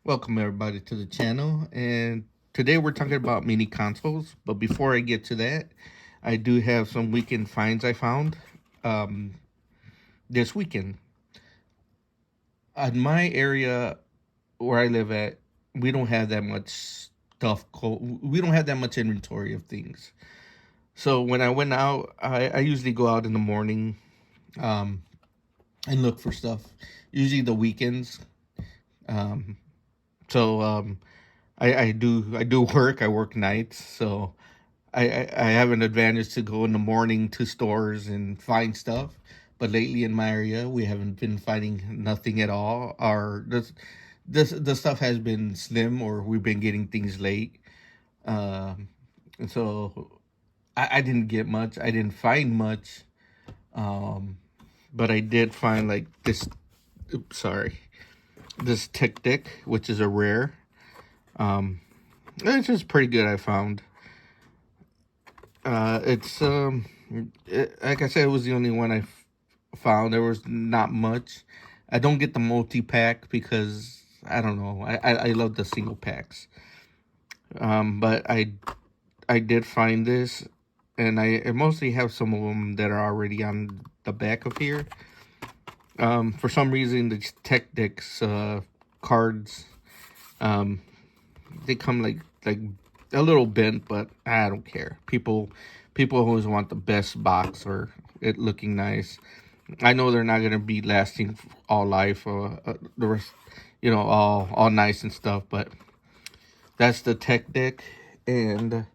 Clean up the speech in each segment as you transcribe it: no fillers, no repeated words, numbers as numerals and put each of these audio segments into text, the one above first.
Welcome everybody to the channel, and today we're talking about mini consoles. But before I get to that, I do have some weekend finds I found um, this weekend. In my area where I live at, we don't have that much stuff. We don't have that much inventory of things. So when I went out, I usually go out in the morning um, and look for stuff. Usually the weekends. Um, so I do work. I work nights, so I have an advantage to go in the morning to stores and find stuff. But lately in my area, we haven't been finding nothing at all. Or this the stuff has been slim, or we've been getting things late. Um, and so I didn't get much. I didn't find much. Um, but I did find like this. Oops, sorry, this tech deck, which is a rare. Um, it's just pretty good. I found. It's like I said, it was the only one found. There was not much. I don't get the multi pack because I don't know. I love the single packs. But I did find this, and I mostly have some of them that are already on the back of here. For some reason, the tech decks cards um they come like a little bent, but I don't care. People always want the best box or it looking nice. I know they're not gonna be lasting all life or the rest, all nice and stuff. But that's the tech deck, and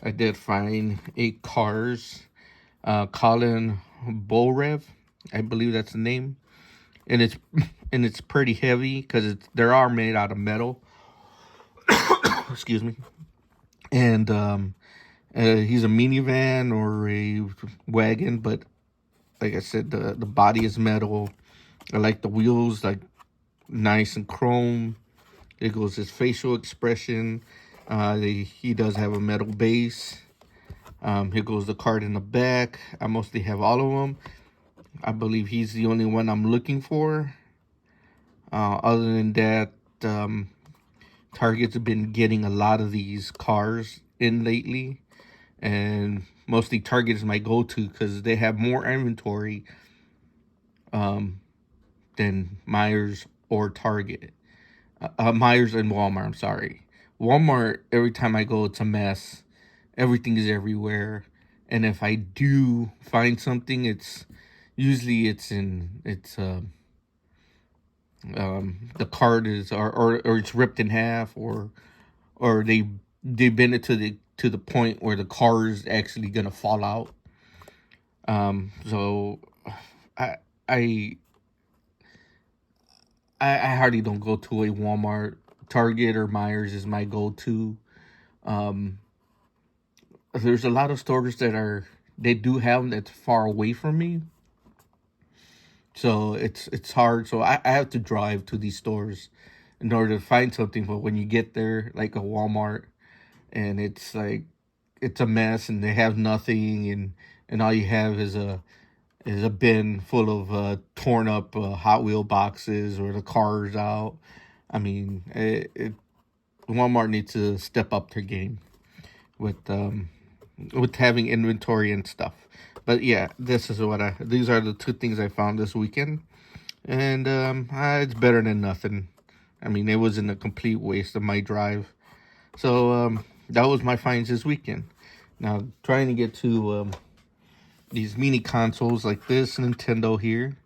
I did find a Cars, Colin Borev, I believe that's the name, and it's and it's pretty heavy because they are made out of metal. Excuse me, and he's a minivan or a wagon, but like I said, the body is metal. I like the wheels, like nice and chrome. There goes his facial expression. He does have a metal base. Here goes the card in the back. I mostly have all of them. I believe he's the only one I'm looking for. Other than that, Target's have been getting a lot of these cars in lately, and mostly Target is my go-to because they have more inventory um, than Myers or Target. Myers and Walmart. I'm sorry, Walmart. Every time I go, it's a mess. Everything is everywhere, and if I do find something, it's usually the card is or it's ripped in half, or they bend it to the point where the car is actually gonna fall out. So I I I hardly don't go to a Walmart. Target or Myers is my go-to. Um, there's a lot of stores they do have them that's far away from me, so it's hard. So I have to drive to these stores in order to find something. But when you get there, like a Walmart, and it's a mess, and they have nothing, and all you have is a bin full of torn up Hot Wheel boxes or the cars out. I mean, Walmart needs to step up their game with having inventory and stuff. But yeah, these are the two things I found this weekend, and it's better than nothing. I mean, it wasn't a complete waste of my drive. So that was my finds this weekend. Now trying to get to these mini consoles like this Nintendo here.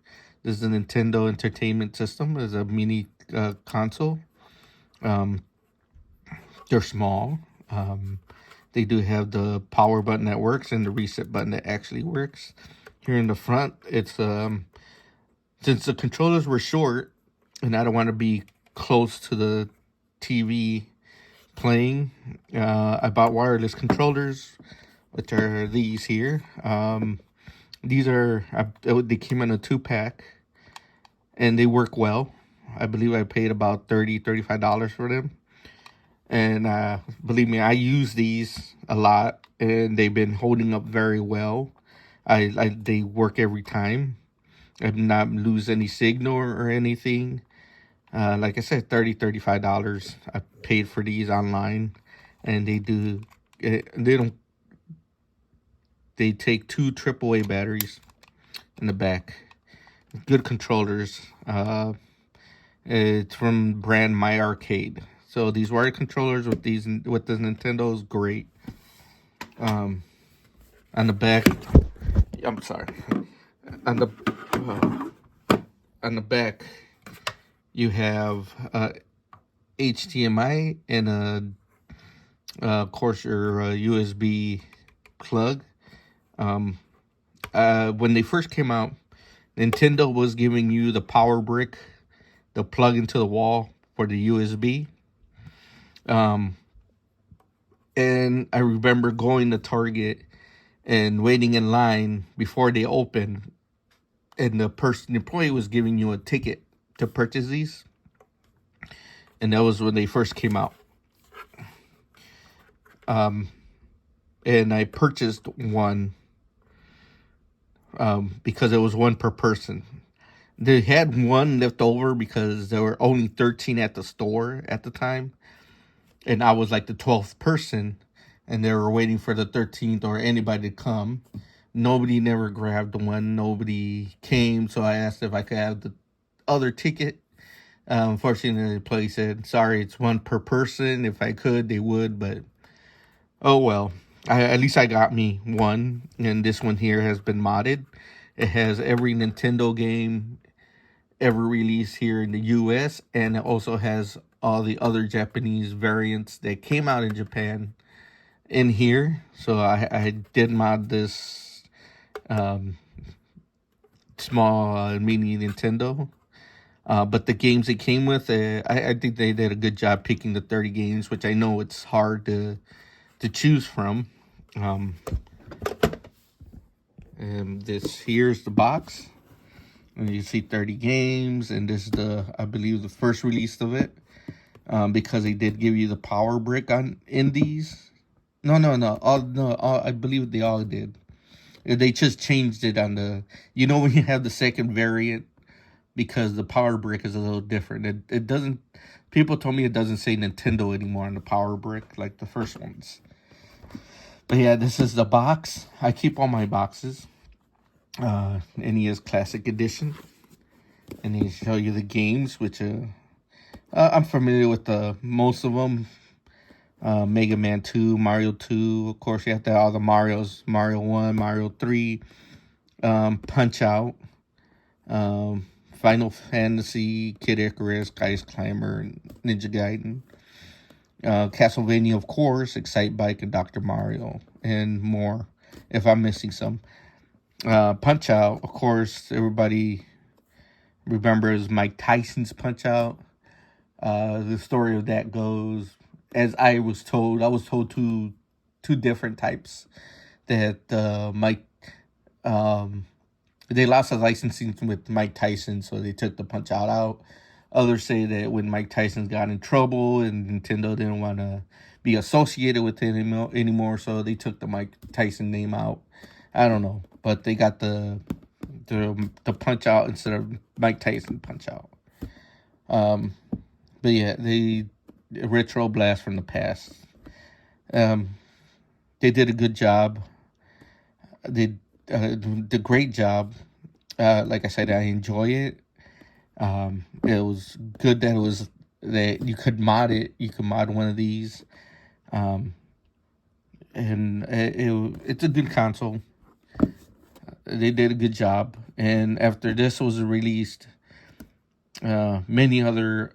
This is a Nintendo Entertainment System. It's a mini console. Um, they're small. Um, they do have the power button that works and the reset button that actually works. Here in the front, it's since the controllers were short, and I don't want to be close to the TV playing. I bought wireless controllers, which are these here. These are they came in a 2-pack, and they work well. I believe I paid about $35 for them, and believe me, I use these a lot, and they've been holding up very well. They work every time. I did not lose any signal or anything. Like I said, $35. I paid for these online, and they do. They don't. They take two AAA batteries in the back. Good controllers. It's from brand My Arcade. So these wired controllers with the Nintendo is great. On the back, I'm sorry. On the back, you have HDMI and of course your USB plug. When they first came out, Nintendo was giving you the power brick, the plug into the wall for the USB. And I remember going to Target and waiting in line before they opened, and the employee was giving you a ticket to purchase these, and that was when they first came out. And I purchased one because it was one per person. They had one left over because there were only 13 at the store at the time, and I was like the 12th person, and they were waiting for the 13th or anybody to come. Nobody never grabbed one. Nobody came, so I asked if I could have the other ticket. Unfortunately, the place said, sorry, it's one per person. If I could, they would, but oh well. At least I got me one, and this one here has been modded. It has every Nintendo game ever released here in the US, and it also has all the other Japanese variants that came out in Japan in here. So I did mod this small mini Nintendo. But the games it came with, I think they did a good job picking the 30 games, which I know it's hard to choose from. And this here's the box. And you see 30 games, and this is I believe the first release of it. Because they did give you the power brick in these. No. I believe they all did. They just changed it on the. You know when you have the second variant, because the power brick is a little different. It doesn't. People told me it doesn't say Nintendo anymore on the power brick like the first ones. But yeah, this is the box. I keep all my boxes. NES Classic Edition, and they show you the games, which I'm familiar with most of them. Mega Man 2, Mario 2, of course you have to have all the Marios, Mario 1, Mario 3, Punch Out, Final Fantasy, Kid Icarus, Geist Climber, and Ninja Gaiden. Castlevania, of course, Excite Bike, and Dr. Mario, and more, if I'm missing some. Punch Out, of course, everybody remembers Mike Tyson's Punch Out. The story of that goes, as I was told two different types. That Mike, they lost the licensing with Mike Tyson, so they took the Punch Out. Others say that when Mike Tyson got in trouble and Nintendo didn't want to be associated with him anymore, so they took the Mike Tyson name out. I don't know, but they got the Punch Out instead of Mike Tyson Punch Out. But yeah, the retro blast from the past. They did a good job. They did a great job. Like I said, I enjoy it. It was good that you could mod it. You could mod one of these. And it's a good console. They did a good job. And after this was released, many other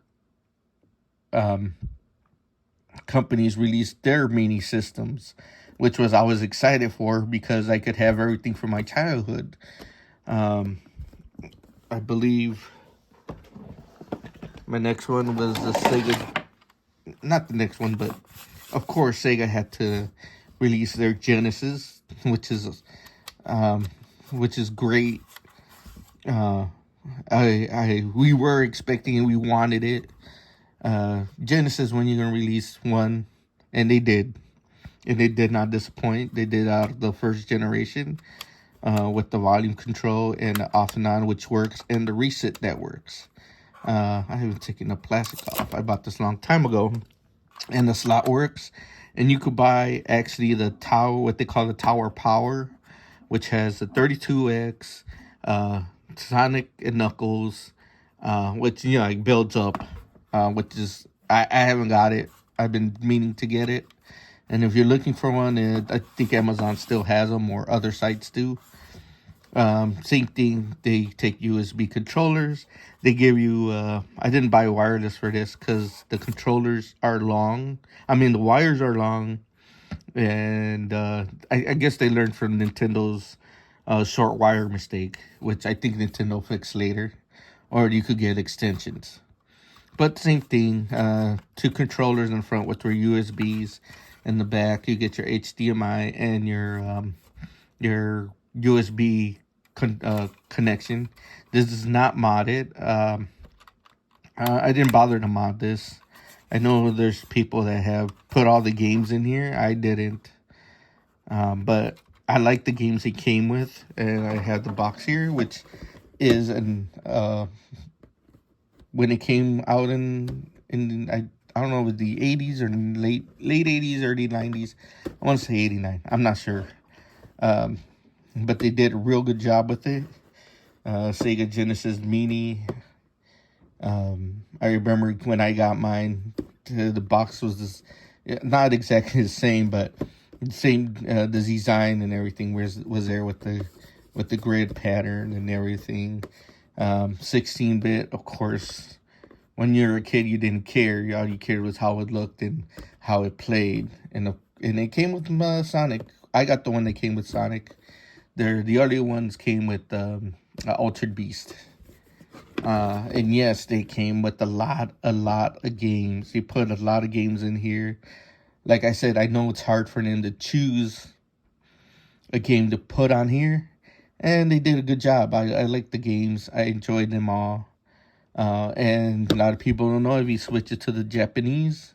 companies released their mini systems, which I was excited for because I could have everything from my childhood. I believe my next one was the Sega. Not the next one, but of course Sega had to release their Genesis, which is great. We were expecting and we wanted it. Genesis, when you're gonna release one, and they did, and they did not disappoint. They did out of the first generation, with the volume control and the off and on, which works, and the reset that works. I haven't taken the plastic off. I bought this a long time ago, and the slot works. And you could buy actually the tower, what they call the Tower Power, which has the 32X, Sonic and Knuckles, which like builds up, which is I haven't got it. I've been meaning to get it, and if you're looking for one, I think Amazon still has them or other sites do. Same thing. They take USB controllers. They give you. I didn't buy wireless for this because the controllers are long. I mean, the wires are long, and I guess they learned from Nintendo's short wire mistake, which I think Nintendo fixed later, or you could get extensions. But same thing. Two controllers in front with their USBs. In the back, you get your HDMI and your USB connection. This is not modded. I didn't bother to mod this. I know there's people that have put all the games in here. I didn't. But I like the games it came with, and I have the box here, which is an when it came out in I don't know, it was the 80s or late 80s, early 90s. I want to say 89. I'm not sure. But they did a real good job with it. Sega Genesis Mini. I remember when I got mine, the box was this, not exactly the same, but same the design and everything was there with the grid pattern and everything. 16-bit, of course. When you're a kid, you didn't care. All you cared was how it looked and how it played. And it came with Sonic. I got the one that came with Sonic. The earlier ones came with Altered Beast. And yes, they came with a lot of games. They put a lot of games in here. Like I said, I know it's hard for them to choose a game to put on here. And they did a good job. I like the games. I enjoyed them all. And a lot of people don't know, if you switch it to the Japanese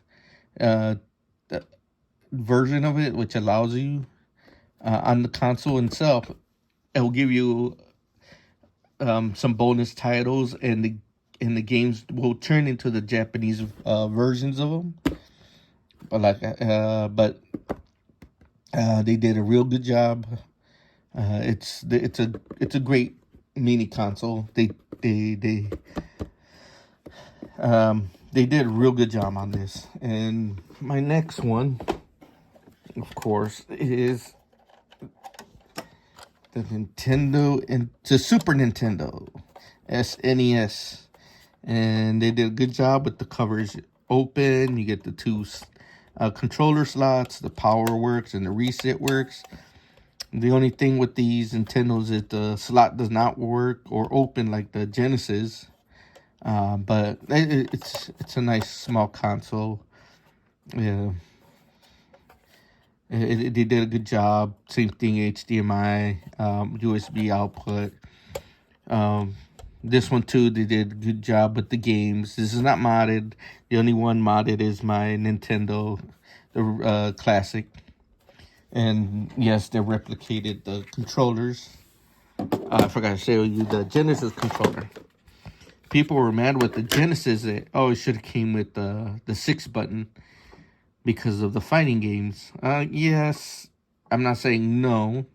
version of it, which allows you on the console itself, it will give you some bonus titles, and the games will turn into the Japanese versions of them. But they did a real good job. It's a great mini console. They did a real good job on this. And my next one, of course, is the Super Nintendo SNES. And they did a good job with the covers open. You get the two controller slots, the power works and the reset works. The only thing with these Nintendos is the slot does not work or open like the Genesis. But it's a nice small console. Yeah, they did a good job. Same thing, HDMI, USB output. This one too, they did a good job with the games. This is not modded. The only one modded is my Nintendo, the Classic. And yes, they replicated the controllers. I forgot to show you the Genesis controller. People were mad with the Genesis that, it should have came with the 6 button because of the fighting games. Yes, I'm not saying no,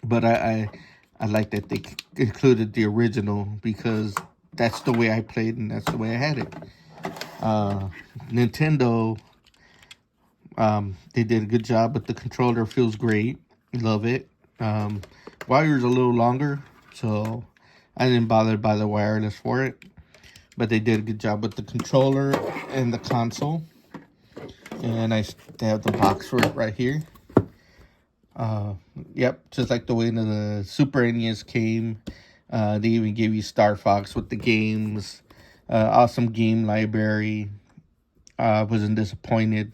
but I like that they included the original, because that's the way I played and that's the way I had it. Nintendo, they did a good job, but the controller feels great. Love it. Wire's a little longer, so I didn't bother to buy the wireless for it. But they did a good job with the controller and the console. And they have the box for it right here. Yep, just like the way the Super NES came. They even gave you Star Fox with the games. Awesome game library. Wasn't disappointed.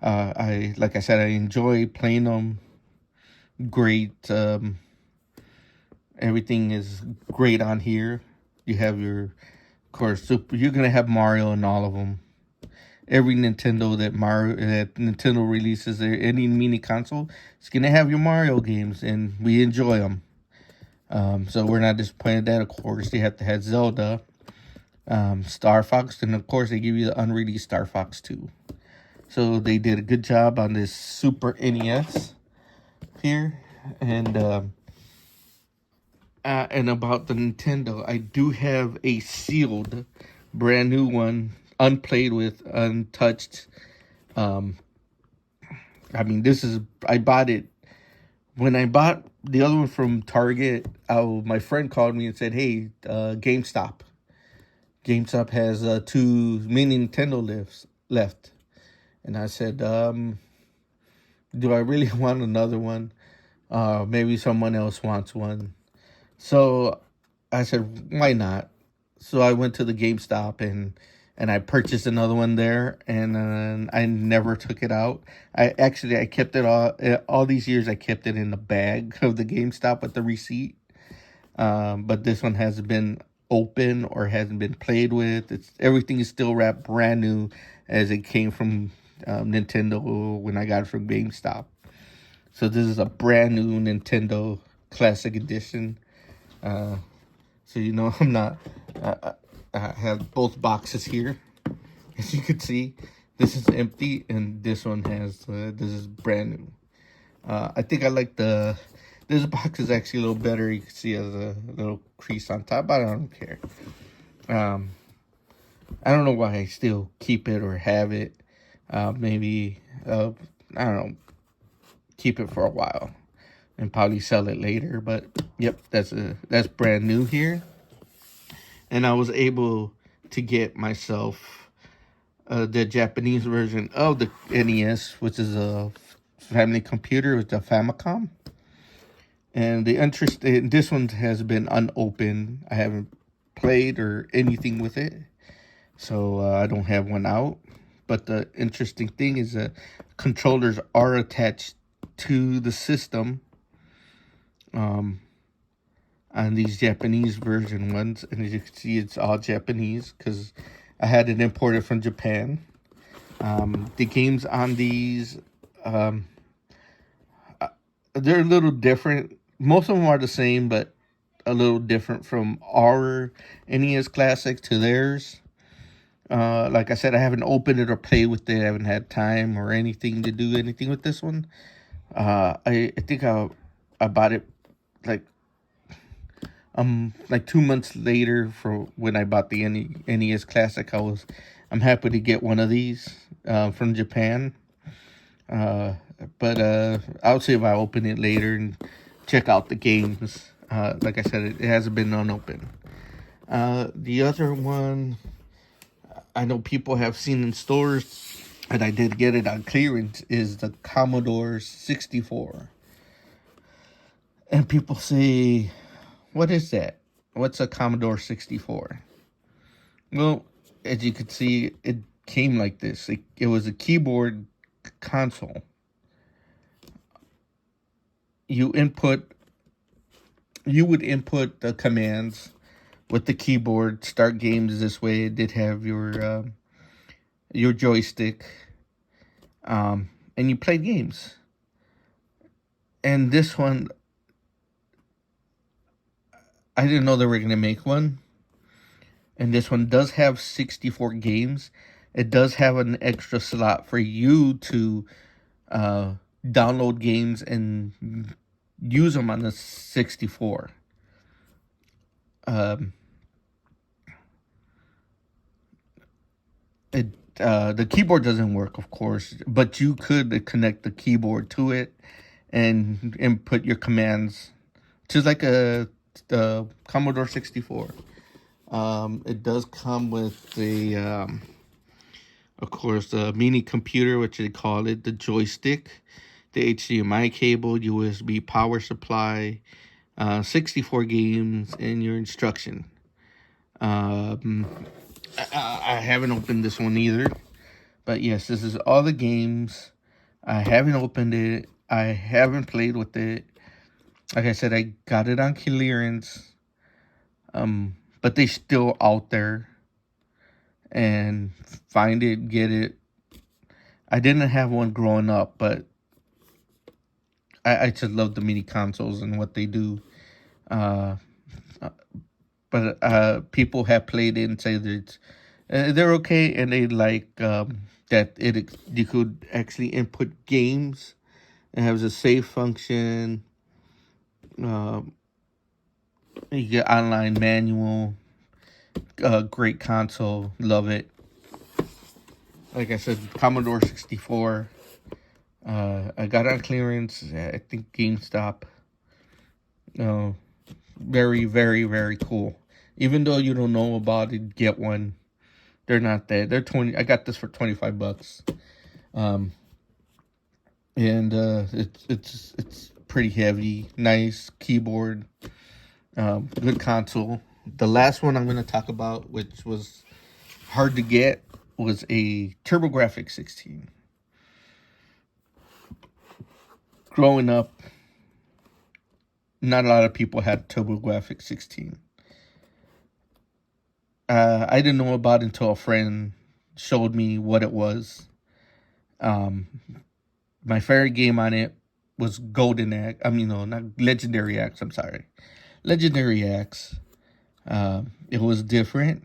Like I said, I enjoy playing them. Great. Everything is great on here. You have of course, you're gonna have Mario in all of them. Every Nintendo that Nintendo releases, any mini console, it's gonna have your Mario games, and we enjoy them. So we're not disappointed that, of course, they have to have Zelda. Star Fox, and of course they give you the unreleased Star Fox 2. So they did a good job on this Super NES here, and about the Nintendo, I do have a sealed, brand new one, unplayed with, untouched. I mean, I bought it when I bought the other one from Target. My friend called me and said, "Hey, GameStop has 2 mini Nintendo left," and I said, "Do I really want another one? Maybe someone else wants one." So I said, "Why not?" So I went to the GameStop and I purchased another one there, and I never took it out. I kept it all these years. I kept it in the bag of the GameStop with the receipt. But this one hasn't been open or hasn't been played with. Everything is still wrapped brand new as it came from Nintendo when I got it from GameStop. So this is a brand new Nintendo Classic Edition. So I'm not. I have both boxes here, as you can see. This is empty, and this one has. This is brand new. I think I like this box is actually a little better. You can see it has a little crease on top, but I don't care. I don't know why I still keep it or have it. Maybe I don't know. Keep it for a while and probably sell it later. But yep, that's brand new here. And I was able to get myself the Japanese version of the NES, which is a family computer with the Famicom. And this one has been unopened. I haven't played or anything with it, so I don't have one out. But the interesting thing is that controllers are attached to the system on these Japanese version ones, and as you can see, it's all Japanese because I had it imported from Japan. The games on these, they're a little different. Most of them are the same, but a little different from our NES Classic to theirs. Like I said, I haven't opened it or played with it. I haven't had time or anything to do anything with this one. I think I bought it like 2 months later for when I bought the NES Classic. I'm happy to get one of these from Japan. But I'll see if I open it later and check out the games. Like I said, it hasn't been unopened. The other one I know people have seen in stores, and I did get it on clearance, is the Commodore 64. And people say, what is that? What's a Commodore 64? Well, as you can see, it came like this. It was a keyboard console. You would input the commands with the keyboard, start games this way. It did have your joystick, and you played games. And this one, I didn't know they were going to make one. And this one does have 64 games. It does have an extra slot for you to download games and use them on the 64. The keyboard doesn't work, of course, but you could connect the keyboard to it and input your commands, just like the Commodore 64. It does come with of course, the mini computer, which they call it, the joystick, the HDMI cable, USB power supply, 64 games, and your instruction. I haven't opened this one either, but yes, this is all the games. I haven't opened it. I haven't played with it. Like I said, I got it on clearance, but they still out there, and find it, get it. I didn't have one growing up, but I just love the mini consoles and what they do. but people have played it and say that they're okay, and they like that you could actually input games. It has a save function. Uh, you get online manual. Great console, love it. Like I said, Commodore 64. I got it on clearance. I think GameStop. Uh, very, very, very cool. Even though you don't know about it, get one. They're not that. They're 20. I got this for $25. Um, and it's pretty heavy. Nice keyboard. Good console. The last one I'm going to talk about, which was hard to get, was a TurboGrafx 16. Growing up, not a lot of people had TurboGrafx 16. I didn't know about it until a friend showed me what it was. Um, my favorite game on it was Golden Axe. I mean, no, not Legendary Axe. I'm sorry, Legendary Axe. It was different.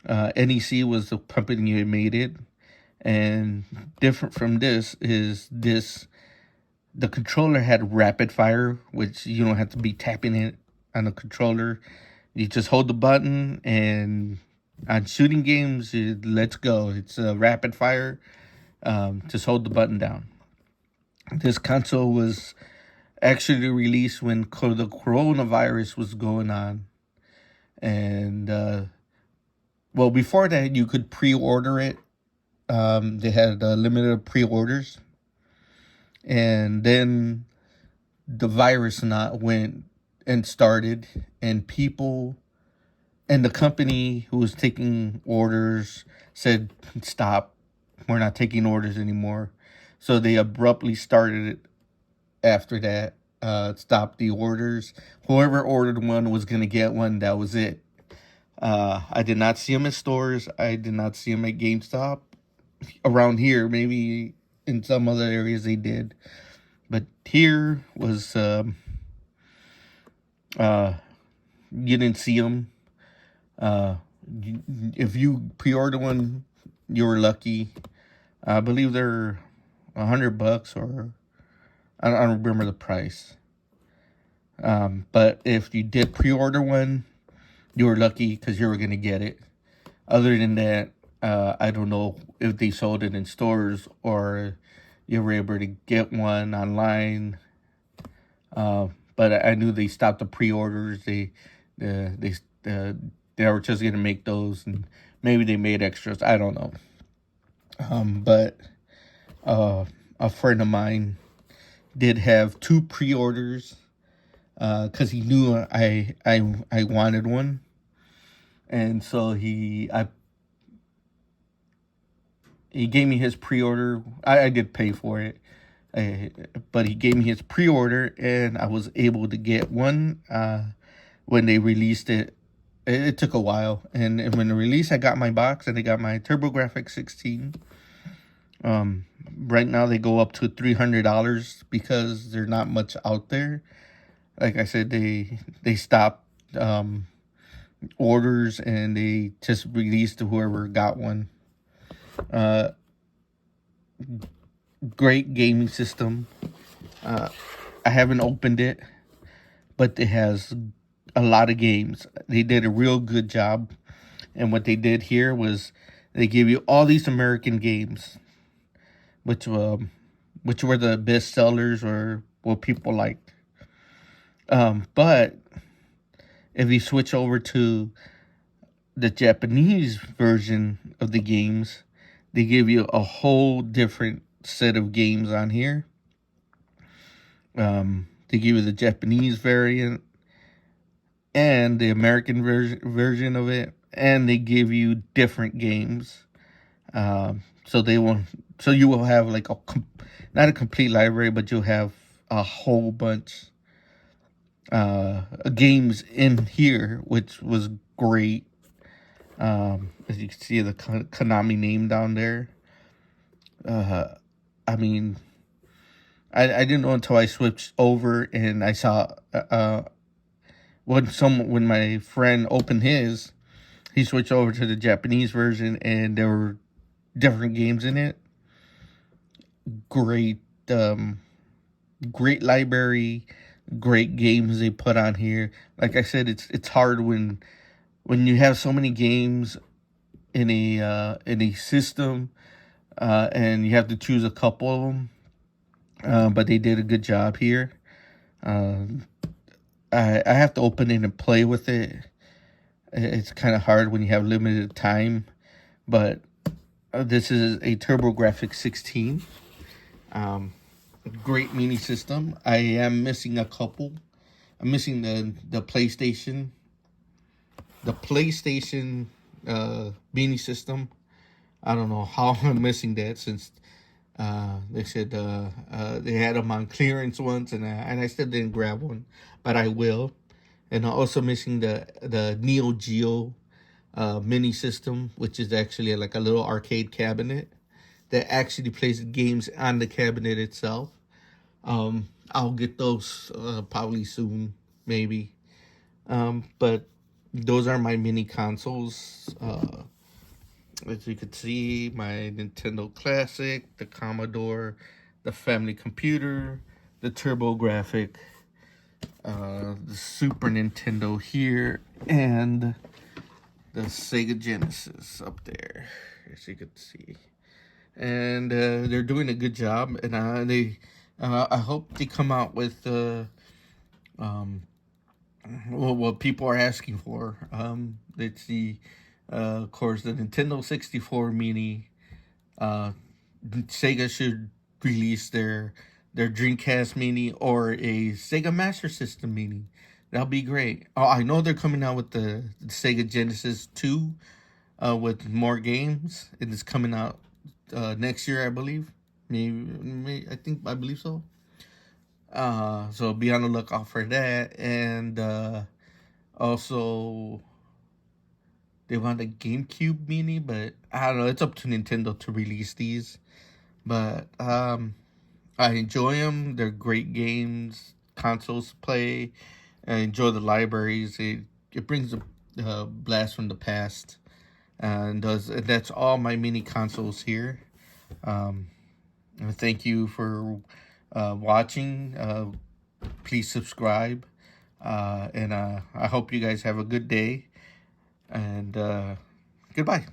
NEC was the company that made it, and different from this is this. The controller had rapid fire, which you don't have to be tapping it on the controller. You just hold the button, and on shooting games, let's go. It's a rapid fire. Just hold the button down. This console was actually released when the coronavirus was going on. And, well, before that, you could pre-order it. They had limited pre-orders. And then the virus not went and started, and people and the company who was taking orders said, stop, we're not taking orders anymore. So they abruptly started it after that. Stopped the orders. Whoever ordered one was going to get one. That was it. I did not see them at stores. I did not see them at GameStop. Around here, maybe in some other areas they did. But here was, you didn't see them. If you pre-order one, you were lucky. I believe they're $100, or I don't remember the price. But if you did pre-order one, you were lucky because you were gonna get it. Other than that, I don't know if they sold it in stores or you were able to get one online. But I knew they stopped the pre-orders. They were just gonna make those, and maybe they made extras. I don't know. But a friend of mine did have 2 pre-orders because he knew I wanted one, and so he gave me his pre-order. I did pay for it, but he gave me his pre-order, and I was able to get one when they released it. It took a while, and when the release, I got my box, and I got my TurboGrafx 16. Right now they go up to $300 because there's not much out there. Like I said, they stopped orders, and they just released to whoever got one. Great gaming system. I haven't opened it, but it has a lot of games. They did a real good job, and what they did here was they give you all these American games, which were the best sellers or what people liked. But if you switch over to the Japanese version of the games, they give you a whole different set of games on here. They give you the Japanese variant and the American version of it, and they give you different games. So you will have like not a complete library, but you'll have a whole bunch games in here, which was great. As you can see the Konami name down there. I mean, I didn't know until I switched over and I saw when my friend opened his, he switched over to the Japanese version, and there were different games in it. Great, great library, great games they put on here. Like I said, it's hard when you have so many games in a system, and you have to choose a couple of them. But they did a good job here. Um, I have to open it and play with it. It's kind of hard when you have limited time, but this is a TurboGrafx 16. Um, Great mini system. I am missing a couple. I'm missing the PlayStation, mini system. I don't know how I'm missing that, since they said they had them on clearance once, and I still didn't grab one, but I will. And I'm also missing the Neo Geo mini system, which is actually like a little arcade cabinet that actually plays games on the cabinet itself. I'll get those probably soon, maybe. But those are my mini consoles. As you can see, my Nintendo Classic, the Commodore, the Family Computer, the TurboGrafx, the Super Nintendo here, and the Sega Genesis up there, as you can see. And they're doing a good job, and I hope they come out with um, what people are asking for. It's the of course, the Nintendo 64 Mini. Sega should release their Dreamcast Mini or a Sega Master System Mini. That'll be great. Oh, I know they're coming out with the Sega Genesis 2 with more games. It is coming out next year, I believe. I believe so. So be on the lookout for that. And also, they want a GameCube Mini, but I don't know. It's up to Nintendo to release these. But I enjoy them. They're great games, consoles to play. I enjoy the libraries. It brings a blast from the past, and that's all my mini consoles here. Um, Thank you for watching. Please subscribe, and I hope you guys have a good day. And goodbye.